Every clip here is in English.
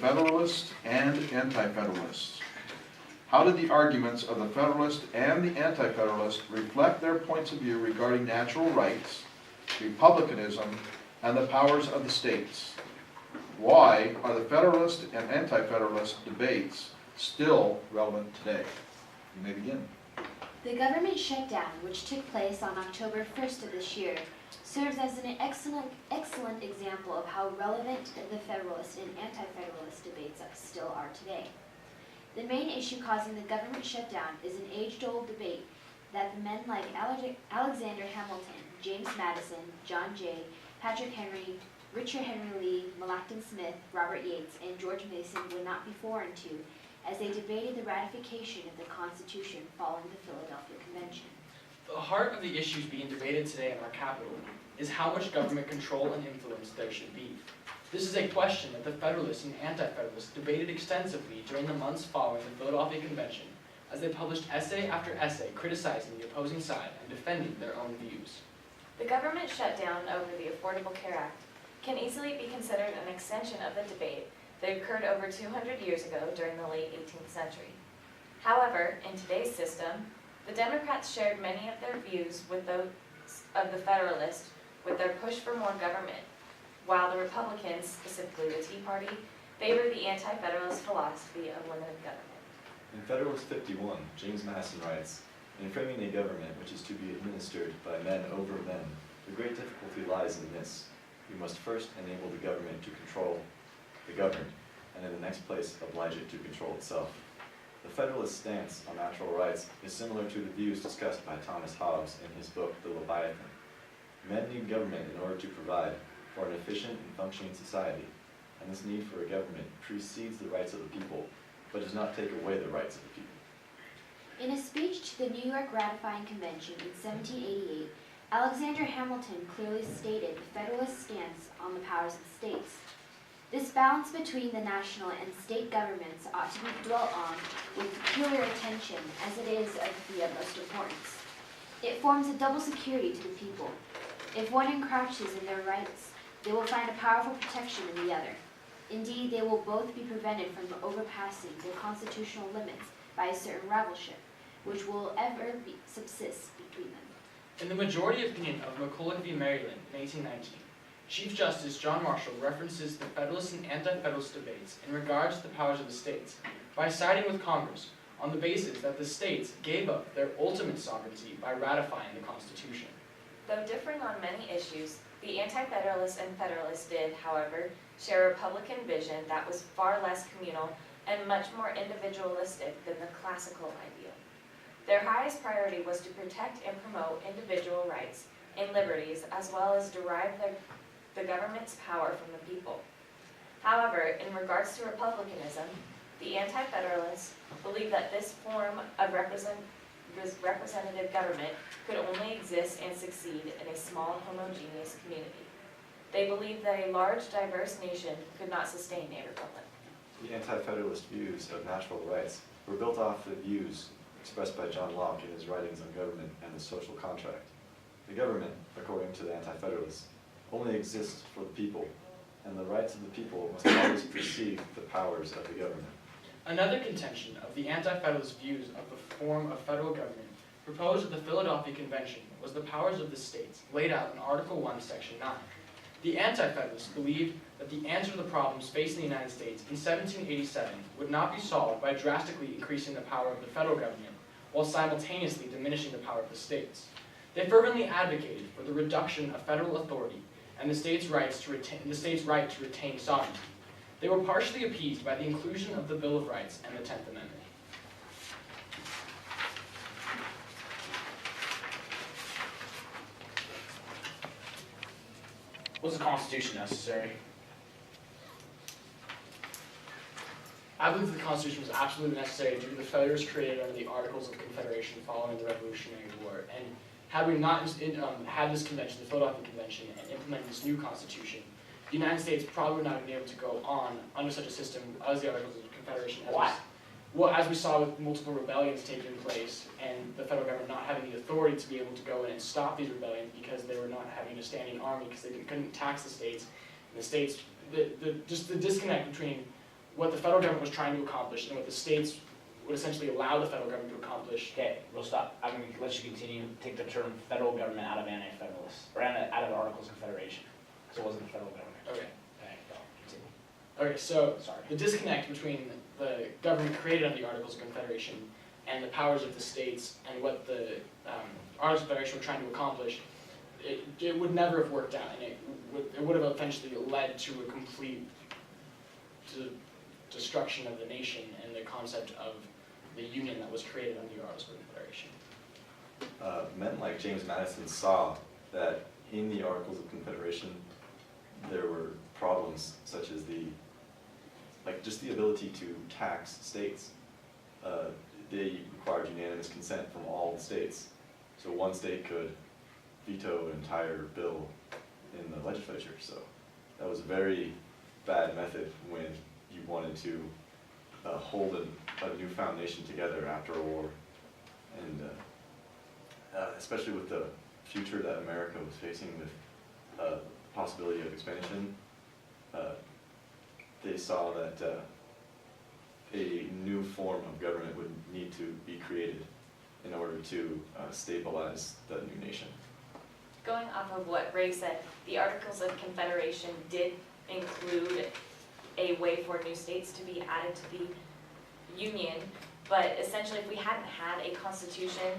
Federalists and Anti-Federalists. How did the arguments of the Federalist and the Anti-Federalist reflect their points of view regarding natural rights, republicanism, and the powers of the states? Why are the Federalist and Anti-Federalist debates still relevant today? You may begin. The government shutdown, which took place on October 1st of this year, serves as an excellent example of how relevant the Federalist and Anti-Federalist debates still are today. The main issue causing the government shutdown is an age-old debate that the men like Alexander Hamilton, James Madison, John Jay, Patrick Henry, Richard Henry Lee, Melancton Smith, Robert Yates, and George Mason would not be foreign to as they debated the ratification of the Constitution following the Philadelphia Convention. The heart of the issues being debated today in our capital is how much government control and influence there should be. This is a question that the Federalists and Anti-Federalists debated extensively during the months following the Philadelphia Convention, as they published essay after essay criticizing the opposing side and defending their own views. The government shutdown over the Affordable Care Act can easily be considered an extension of the debate that occurred over 200 years ago during the late 18th century. However, in today's system, the Democrats shared many of their views with those of the Federalists with their push for more government, while the Republicans, specifically the Tea Party, favored the anti-Federalist philosophy of limited government. In Federalist 51, James Madison writes, "In framing a government which is to be administered by men over men, the great difficulty lies in this. We must first enable the government to control the governed, and in the next place oblige it to control itself." The Federalist stance on natural rights is similar to the views discussed by Thomas Hobbes in his book, The Leviathan. Men need government in order to provide for an efficient and functioning society, and this need for a government precedes the rights of the people, but does not take away the rights of the people. In a speech to the New York Ratifying Convention in 1788, Alexander Hamilton clearly stated the Federalist stance on the powers of the states. This balance between the national and state governments ought to be dwelt on with peculiar attention, as it is of the utmost importance. It forms a double security to the people. If one encroaches in their rights, they will find a powerful protection in the other. Indeed, they will both be prevented from overpassing the constitutional limits by a certain rivalship, which will ever subsist between them. In the majority opinion of McCulloch v. Maryland in 1819, Chief Justice John Marshall references the Federalist and Anti-Federalist debates in regards to the powers of the states by siding with Congress on the basis that the states gave up their ultimate sovereignty by ratifying the Constitution. Though differing on many issues, the Anti-Federalists and Federalists did, however, share a Republican vision that was far less communal and much more individualistic than the classical ideal. Their highest priority was to protect and promote individual rights and liberties, as well as derive the government's power from the people. However, in regards to republicanism, the Anti-Federalists believed that this form of representative government could only exist and succeed in a small, homogeneous community. They believed that a large, diverse nation could not sustain a republic. The Anti-Federalist views of natural rights were built off the views expressed by John Locke in his writings on government and the social contract. The government, according to the Anti-Federalists, only exists for the people, and the rights of the people must always precede the powers of the government. Another contention of the Anti-Federalist views of the form of federal government proposed at the Philadelphia Convention was the powers of the states laid out in Article 1, Section 9. The Anti-Federalists believed that the answer to the problems facing the United States in 1787 would not be solved by drastically increasing the power of the federal government while simultaneously diminishing the power of the states. They fervently advocated for the reduction of federal authority and the state's right to retain sovereignty. They were partially appeased by the inclusion of the Bill of Rights and the 10th Amendment. Was the Constitution necessary? I believe the Constitution was absolutely necessary due to the failures created under the Articles of Confederation following the Revolutionary War. And had we not had this convention, the Philadelphia Convention, and implemented this new Constitution, the United States probably would not have been able to go on under such a system as the Articles of Confederation. As we saw with multiple rebellions taking place, and the federal government not having the authority to be able to go in and stop these rebellions because they were not having a standing army, because they couldn't tax the states, and the states, just the disconnect between what the federal government was trying to accomplish and what the states would essentially allow the federal government to accomplish. Okay, we'll stop. I'm gonna let you continue. Take the term federal government out of Anti-Federalists, or out of the Articles of Confederation, because it wasn't the federal government. Okay. Okay, go, continue. Okay, so Sorry. the disconnect between the government created under the Articles of Confederation and the powers of the states and what the Articles of Confederation were trying to accomplish, it would never have worked out, and it would have eventually led to a complete destruction of the nation and the concept of the union that was created under the Articles of Confederation. Men like James Madison saw that in the Articles of Confederation, there were problems such as just the ability to tax states. They required unanimous consent from all the states. So one state could veto an entire bill in the legislature. So that was a very bad method when you wanted to hold a newfound nation together after a war. And especially with the future that America was facing with possibility of expansion, they saw that a new form of government would need to be created in order to stabilize the new nation. Going off of what Ray said, the Articles of Confederation did include a way for new states to be added to the Union, but essentially if we hadn't had a constitution,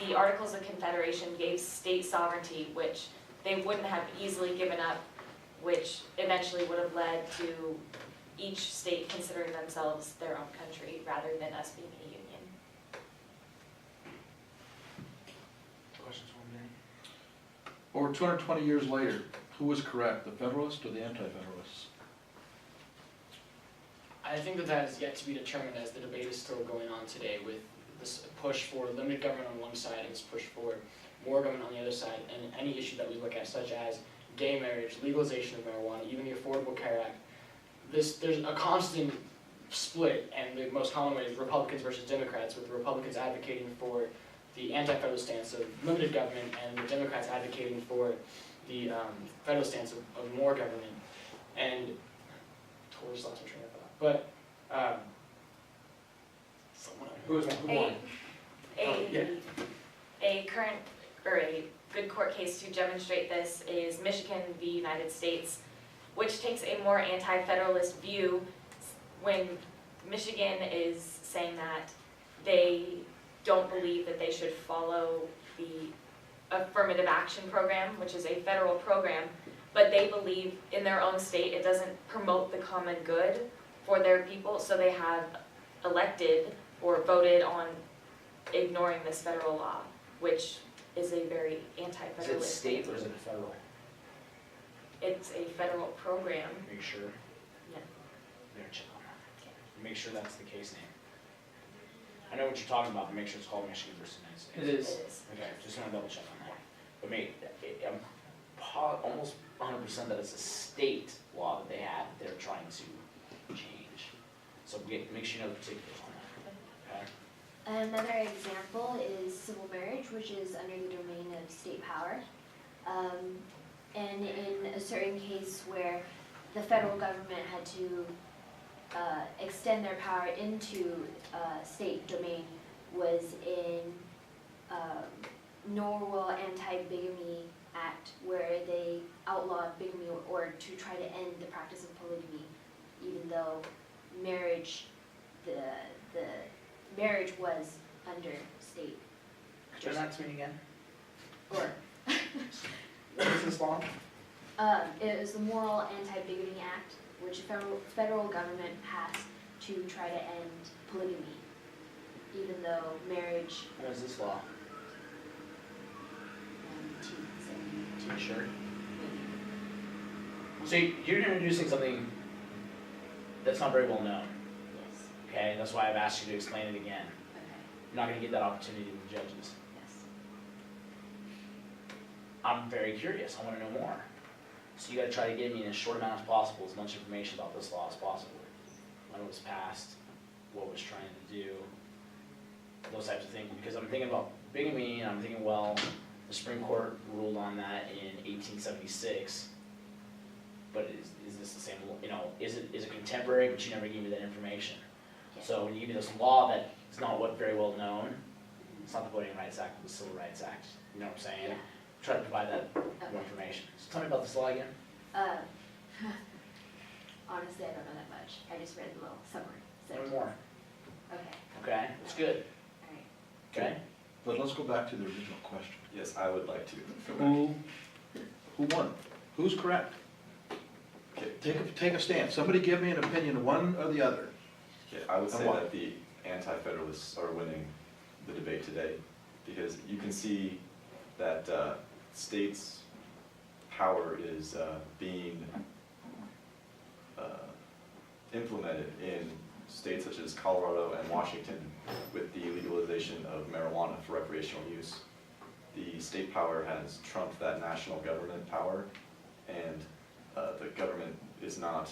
the Articles of Confederation gave state sovereignty, which they wouldn't have easily given up, which eventually would have led to each state considering themselves their own country rather than us being a union. Questions from me? Over 220 years later, who was correct, the Federalists or the Anti-Federalists? I think that is yet to be determined as the debate is still going on today with this push for limited government on one side and this push for more government on the other side, and any issue that we look at such as gay marriage, legalization of marijuana, even the Affordable Care Act. There's a constant split, and the most common way is Republicans versus Democrats, with the Republicans advocating for the anti-federal stance of limited government and the Democrats advocating for the federal stance of more government. And totally just lost my train of thought. But someone who won? A current, or a good court case to demonstrate this is Michigan v. United States, which takes a more anti-federalist view when Michigan is saying that they don't believe that they should follow the affirmative action program, which is a federal program, but they believe in their own state it doesn't promote the common good for their people, so they have elected or voted on ignoring this federal law, which is a very Is anti-federalist. it state or is it federal? It's a federal program. Make sure. Yeah. Better check on that. Make sure that's the case name. I know what you're talking about, but make sure it's called Michigan versus United States. It It is. is. Okay, just wanna double check on that. But mate, I'm almost 100% that it's a state law that they have that they're trying to change. So make sure you know the particulars on that, okay? Another example is civil marriage, which is under the domain of state power. And in a certain case where the federal government had to extend their power into state domain was in Norwell Anti-Bigamy Act, where they outlawed bigamy or to try to end the practice of polygamy, even though marriage, the marriage was under state. Turn that to me again. Or, What is this law? it was the Moral Anti-Bigamy Act, which the federal government passed to try to end polygamy, even though marriage. What is this law? To be sure. So you're introducing something that's not very well known, Yes, okay? That's why I've asked you to explain it again. okay, You're not gonna get that opportunity with the judges. yes. I'm very curious, I wanna know more. So you gotta try to give me in as short amount as possible, as much information about this law as possible. When it was passed, what it was trying to do, those types of things, because I'm thinking about bigamy, and I'm thinking, well, the Supreme Court ruled on that in 1876. but is this the same, you know, is it contemporary, but you never give me that information? Yeah. So when you give me this law that is not what very well known, it's not the Voting Rights Act, it's the Civil Rights Act, you know what I'm saying? Yeah. Try to provide that Okay. more information. So tell me about this law again. Honestly, I don't know that much. I just read the little summary. So, Tell me more, okay, okay? That's good, all right. okay? But let's go back to the original question. Yes, I would like to. Who won? Who's correct? Okay, Take a stand. Somebody give me an opinion, one or the other. okay, I would say And why? that the anti-federalists are winning the debate today, because you can see that states' power is being implemented in states such as Colorado and Washington with the legalization of marijuana for recreational use. The state power has trumped that national government power, and the government is not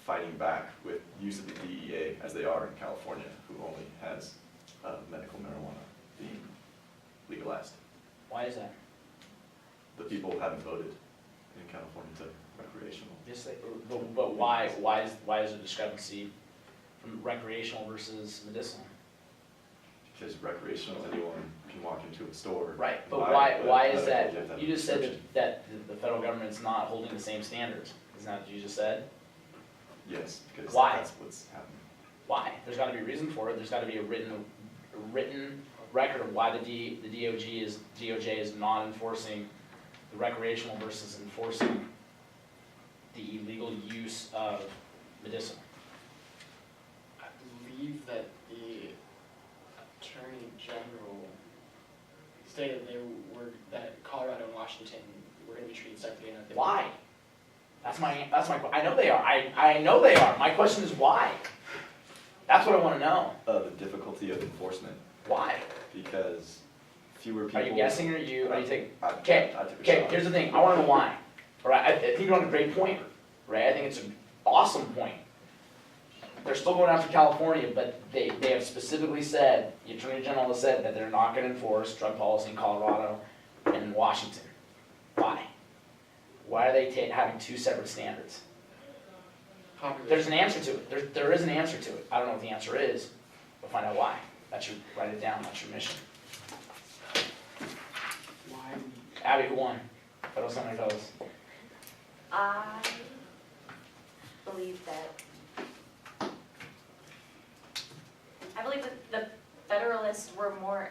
fighting back with use of the DEA as they are in California, who only has medical marijuana being legalized. Why is that? The people haven't voted in California to recreational. Yes, but why is there discrepancy from recreational versus medicinal? Because recreational, anyone can walk into a store. Right, but buy it, why is medical, that, you have to have you a just said prescription. that the federal government's not holding the same standards, isn't that what you just said? Yes, because Why? that's what's happening. Why? There's gotta be a reason for it, there's gotta be a written record of why the DOJ is not enforcing the recreational versus enforcing the illegal use of medicinal. I believe that the Attorney General stated that Colorado and Washington were gonna be treated separately and that they. Why? That's my, I know they are, I know they are, my question is why? That's what I wanna know, The difficulty of enforcement, why? because fewer people. Are you guessing or are you taking? I Okay, took a okay, shot. here's the thing, I wanna know why, alright, I think you're on a great point, right, I think it's an awesome point. They're still going after California, but they have specifically said, the Attorney General has said that they're not gonna enforce drug policy in Colorado and in Washington. Why? Why are they having two separate standards? There's an answer to it, there is an answer to it, I don't know what the answer is, but find out why. That should write it down, that's your mission. Why? Abby, who won? Federal Senator Fellows. I believe that the Federalists were more,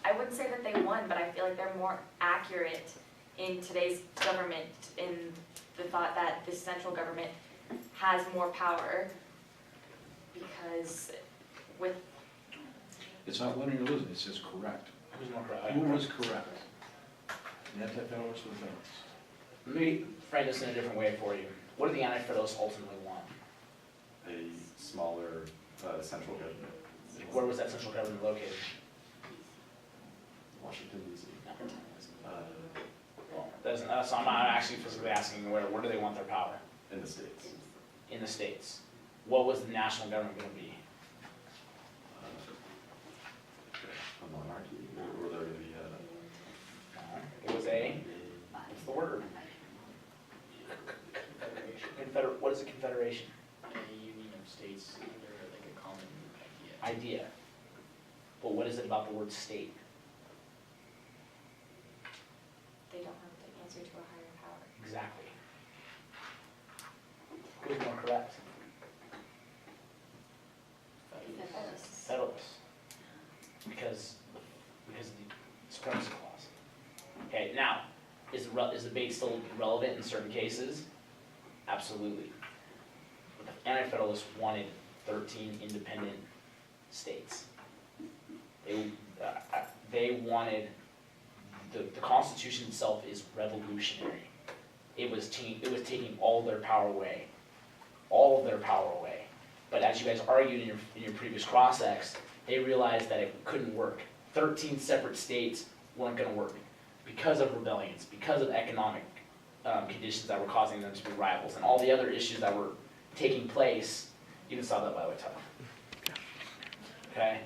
I wouldn't say that they won, but I feel like they're more accurate in today's government in the thought that the central government has more power because with, It's not winning or losing, it's just correct. Who's more correct? Who was correct? The anti-federalists or the federalists? Let me frame this in a different way for you. What do the Anti-Federalists ultimately want? A smaller central government. Where was that central government located? Washington DC. Well, so I'm not actually physically asking where do they want their power? In the States. In the states. What was the national government going to be? A monarchy, or there going to be It was what's the word? Confederation. What is a confederation? A union of states under like a common idea. Idea. But what is it about the word state? they don't have to answer to a higher power. Exactly. Who's more correct? Federalists. Federalists. Because of the supremacy clause. Okay, now, is the debate still relevant in certain cases? Absolutely. But the Anti-Federalists wanted 13 independent states. They wanted, the Constitution itself is revolutionary. It was taking all their power away. All of their power away. But as you guys argued in your previous cross-ex, they realized that it couldn't work. 13 separate states weren't gonna work because of rebellions, because of economic conditions that were causing them to be rivals, and all the other issues that were taking place. You even saw that by the way, Tyler. Okay?